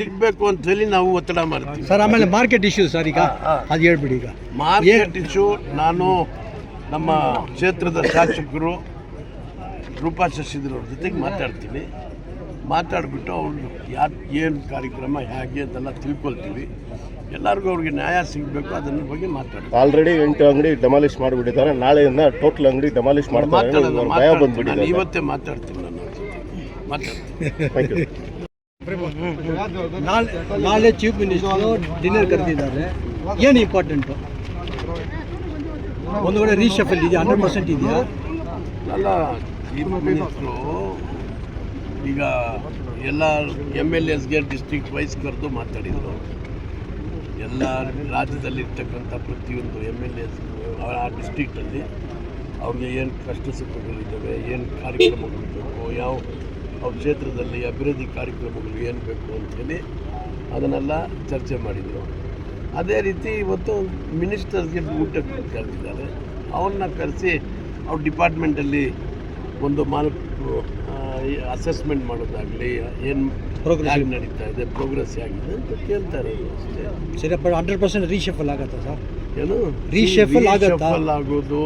ಸಿಗಬೇಕು ಅಂತ ಹೇಳಿ ನಾವು ಒತ್ತಡ ಮಾಡ್ತೀವಿ ಸರ್. ಆಮೇಲೆ ಮಾರ್ಕೆಟ್ ಇಶ್ಯೂ ಸರ್, ಈಗ ಅದು ಹೇಳ್ಬಿಡಿ. ಈಗ ಮಾರ್ಕೆಟ್ ಇಶ್ಯೂ ನಾನು ನಮ್ಮ ಕ್ಷೇತ್ರದ ಶಾಸಕರು ರೂಪಾ ಶಶಿಧರ್ ಜೊತೆಗೆ ಮಾತಾಡ್ಬಿಟ್ಟು ಅವ್ರು ಏನು ಕಾರ್ಯಕ್ರಮ ಹೇಗೆ ಅಂತೆಲ್ಲ ತಿಳ್ಕೊಳ್ತೀವಿ. ಎಲ್ಲರಿಗೂ ಅವ್ರಿಗೆ ನ್ಯಾಯ ಸಿಗಬೇಕು, ಅದನ್ನ ಬಗ್ಗೆ ಮಾತಾಡ್ತೀವಿ. ಆಲ್ರೆಡಿ 8 ಅಂಗಡಿ ಡೆಮಾಲಿಷ್ ಮಾಡಿಬಿಟ್ಟಿದ್ದಾರೆ. ನಾಳೆಯಿಂದ ಟೋಟಲ್ ಅಂಗಡಿ ಡೆಮಾಲಿಷ್ ಮಾಡ್ತಾರೆ. ಇವತ್ತೇ ಮಾತಾಡ್ತೀನಿ, ನನ್ನ ಮಾತಾಡ್ತೀನಿ. ನಾಳೆ ಚೀಫ್ ಮಿನಿಸ್ಟರ್ ಡಿನ್ನರ್ ಕರೆದಿದ್ದಾರೆ. ಏನು ಇಂಪಾರ್ಟೆಂಟು? ಒಂದು ಕಡೆ ರೀಶಫಲ್ ಇದೆಯಾ? 100% ಇದೆಯಾ? ಅಲ್ಲ, ಚೀಫ್ ಮಿನಿಸ್ಟ್ರು ಈಗ ಎಲ್ಲ MLAsಗೆ ಡಿಸ್ಟ್ರಿಕ್ಟ್ ವೈಸ್ ಕರೆದು ಮಾತಾಡಿದರು. ಎಲ್ಲ ರಾಜ್ಯದಲ್ಲಿರ್ತಕ್ಕಂಥ ಪ್ರತಿಯೊಂದು MLAs ಆ ಡಿಸ್ಟ್ರಿಕ್ಟಲ್ಲಿ ಅವ್ರಿಗೆ ಏನು ಕಷ್ಟ ಸುಖಗಳಿದ್ದಾವೆ, ಏನು ಕಾರ್ಯಕ್ರಮಗಳು ಬೇಕು, ಯಾವ ಅವ್ರ ಕ್ಷೇತ್ರದಲ್ಲಿ ಅಭಿವೃದ್ಧಿ ಕಾರ್ಯಕ್ರಮಗಳು ಏನು ಬೇಕು ಅಂಥೇಳಿ ಅದನ್ನೆಲ್ಲ ಚರ್ಚೆ ಮಾಡಿದರು. ಅದೇ ರೀತಿ ಇವತ್ತು ಮಿನಿಸ್ಟರ್ಸ್ಗೆ ಊಟಕ್ಕೆ ಕರೆದಿದ್ದಾರೆ. ಅವ್ರನ್ನ ಕರೆಸಿ ಅವ್ರ ಡಿಪಾರ್ಟ್ಮೆಂಟಲ್ಲಿ ಒಂದು ಅಸೆಸ್ಮೆಂಟ್ ಮಾಡೋದಾಗಲಿ, ಏನು ಪ್ರೋಗ್ರೆಸ್ ನಡೀತಾ ಇದೆ, ಪ್ರೋಗ್ರೆಸ್ ಆಗಿದೆ ಅಂತ ಕೇಳ್ತಾರೆ ಅಷ್ಟೇ. ಸರಿ, 100% ರೀಶಫಲ್ ಆಗುತ್ತಾ ಸರ್? ಏನು ರೀಶಫಲ್ ಆಗೋದು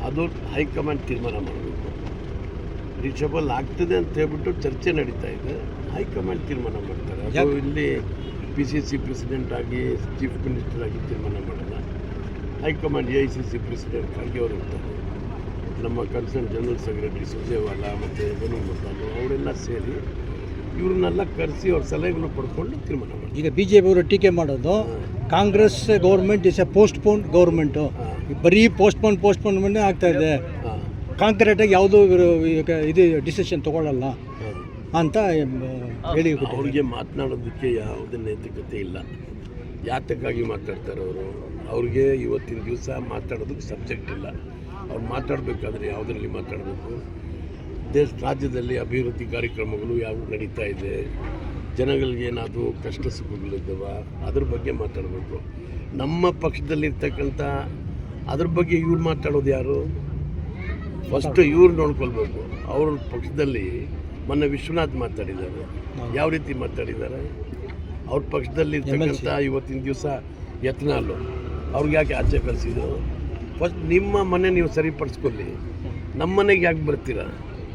ಅದು ಹೈಕಮಾಂಡ್ ತೀರ್ಮಾನ ಮಾಡಬೇಕು. ರೀಶಫಲ್ ಆಗ್ತದೆ ಅಂತ ಹೇಳ್ಬಿಟ್ಟು ಚರ್ಚೆ ನಡೀತಾ ಇದೆ, ಹೈಕಮಾಂಡ್ ತೀರ್ಮಾನ ಮಾಡ್ತಾರೆ. ಅದು ಇಲ್ಲಿ PCC ಪ್ರೆಸಿಡೆಂಟ್ ಆಗಿ ಚೀಫ್ ಮಿನಿಸ್ಟರ್ ಆಗಿ ತೀರ್ಮಾನ ಮಾಡಲ್ಲ. ಹೈಕಮಾಂಡ್ AICC ಪ್ರೆಸಿಡೆಂಟ್ ಖರ್ಗೆ ಅವರು ಇರ್ತಾರೆ, ನಮ್ಮ ಕನ್ಸರ್ನ್ ಜನರಲ್ ಸೆಕ್ರೆಟರಿ ಸುರ್ಜೇವಾಲಾ ಮತ್ತು ವೇಣುಗೋಪಾಲ್ ಅವರೆಲ್ಲ ಸೇರಿ ಇವ್ರನ್ನೆಲ್ಲ ಕರೆಸಿ ಅವ್ರ ಸಲಹೆಗಳನ್ನು ಪಡ್ಕೊಂಡು ತೀರ್ಮಾನ ಮಾಡಿ. ಈಗ BJP ಅವರು ಟೀಕೆ ಮಾಡೋದು Congress government is A postpone government, ಬರೀ ಪೋಸ್ಟ್ಪೋನ್ಮೆಂಟ್ ಆಗ್ತಾ ಇದೆ, ಕಾಂಕ್ರೀಟಾಗಿ ಯಾವುದೂ ಇದು ಡಿಸಿಷನ್ ತೊಗೊಳ್ಳಲ್ಲ ಅಂತ ಹೇಳಿ. ಅವ್ರಿಗೆ ಮಾತನಾಡೋದಕ್ಕೆ ಯಾವುದೇ ನೈತಿಕತೆ ಇಲ್ಲ. ಯಾತಕ್ಕಾಗಿ ಮಾತಾಡ್ತಾರೆ ಅವರು? ಅವ್ರಿಗೆ ಇವತ್ತಿನ ದಿವಸ ಮಾತಾಡೋದಕ್ಕೆ ಸಬ್ಜೆಕ್ಟ್ ಇಲ್ಲ. ಅವ್ರು ಮಾತಾಡಬೇಕಾದ್ರೆ ಯಾವುದರಲ್ಲಿ ಮಾತಾಡಬೇಕು? ರಾಜ್ಯದಲ್ಲಿ ಅಭಿವೃದ್ಧಿ ಕಾರ್ಯಕ್ರಮಗಳು ಯಾವ ನಡೀತಾ ಇದೆ, ಜನಗಳಿಗೆ ಏನಾದರೂ ಕಷ್ಟ ಸುಖಗಳಿದ್ದಾವ, ಅದ್ರ ಬಗ್ಗೆ ಮಾತಾಡಬೇಕು. ನಮ್ಮ ಪಕ್ಷದಲ್ಲಿರ್ತಕ್ಕಂಥ ಅದ್ರ ಬಗ್ಗೆ ಇವ್ರು ಮಾತಾಡೋದು ಯಾರು? ಫಸ್ಟು ಇವ್ರು ನೋಡ್ಕೊಳ್ಬೇಕು. ಅವ್ರ ಪಕ್ಷದಲ್ಲಿ ಮೊನ್ನೆ ವಿಶ್ವನಾಥ್ ಮಾತಾಡಿದ್ದಾರೆ. ಯಾವ ರೀತಿ ಮಾತಾಡಿದ್ದಾರೆ? ಅವ್ರ ಪಕ್ಷದಲ್ಲಿ ಇರ್ತಕ್ಕಂಥ ಇವತ್ತಿನ ದಿವಸ ಯತ್ನಾಳು ಅವ್ರಿಗೆ ಯಾಕೆ ಆಚೆ ಕಳಿಸಿದ್ರು? ಫಸ್ಟ್ ನಿಮ್ಮ ಮನೆ ನೀವು ಸರಿಪಡಿಸ್ಕೊಳ್ಳಿ, ನಮ್ಮ ಮನೆಗೆ ಯಾಕೆ ಬರ್ತೀರಾ?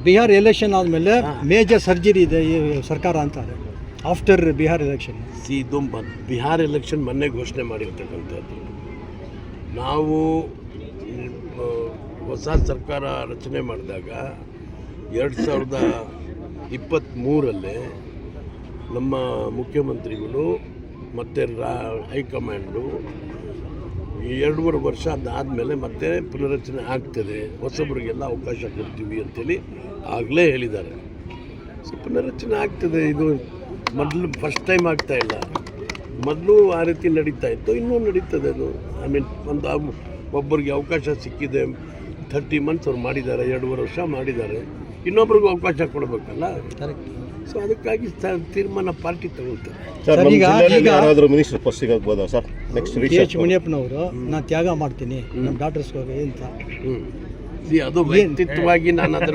ಬಿಹಾರ್ ಎಲೆಕ್ಷನ್ ಆದಮೇಲೆ ಮೇಜರ್ ಸರ್ಜರಿ ಇದೆ ಈ ಸರ್ಕಾರ ಅಂತಾರೆ. ಆಫ್ಟರ್ ಬಿಹಾರ್ ಎಲೆಕ್ಷನ್ ಇದು ಬಿಹಾರ್ ಎಲೆಕ್ಷನ್ ಮೊನ್ನೆ ಘೋಷಣೆ ಮಾಡಿರ್ತಕ್ಕಂಥದ್ದು. ನಾವು ಹೊಸ ಸರ್ಕಾರ ರಚನೆ ಮಾಡಿದಾಗ 2023 ನಮ್ಮ ಮುಖ್ಯಮಂತ್ರಿಗಳು ಮತ್ತು ಹೈಕಮಾಂಡು 2.5 ವರ್ಷ ಅದಾದಮೇಲೆ ಮತ್ತೆ ಪುನರಚನೆ ಆಗ್ತದೆ, ಹೊಸಬರಿಗೆಲ್ಲ ಅವಕಾಶ ಕೊಡ್ತೀವಿ ಅಂತೇಳಿ ಆಗಲೇ ಹೇಳಿದ್ದಾರೆ. ಸೊ ಪುನರಚನೆ ಆಗ್ತದೆ. ಇದು ಮೊದಲು ಫಸ್ಟ್ ಟೈಮ್ ಆಗ್ತಾಯಿಲ್ಲ, ಮೊದಲು ಆ ರೀತಿ ನಡೀತಾ ಇತ್ತು, ಇನ್ನೂ ನಡೀತದೆ ಅದು. ಒಬ್ಬರಿಗೆ ಅವಕಾಶ ಸಿಕ್ಕಿದೆ, 30 ಮಂತ್ಸ್ ಅವ್ರು ಮಾಡಿದ್ದಾರೆ, 2.5 ವರ್ಷ ಮಾಡಿದ್ದಾರೆ, ಇನ್ನೊಬ್ರಿಗೂ ಅವಕಾಶ ಕೊಡಬೇಕಲ್ಲ. ಸೊ ಅದಕ್ಕಾಗಿ ತೀರ್ಮಾನ ಪಾರ್ಟಿ ತಗೊಳ್ತಾರೆ. ಯಾರಾದರೂ ಮಿನಿಸ್ಟರ್ ಪೋಸ್ಟ್ ಸಿಗಬಹುದಾ ಸರ್? ನೆಕ್ಸ್ಟ್ ಮುನಿಯಪ್ಪನವರು ನಾನು ತ್ಯಾಗ ಮಾಡ್ತೀನಿ ನಮ್ಮ ಡಾಕ್ಟರ್ಸ್ಗೆ ಅಂತ ಅದು ವ್ಯಕ್ತಿತ್ವವಾಗಿ ನಾನು ಅದ್ರ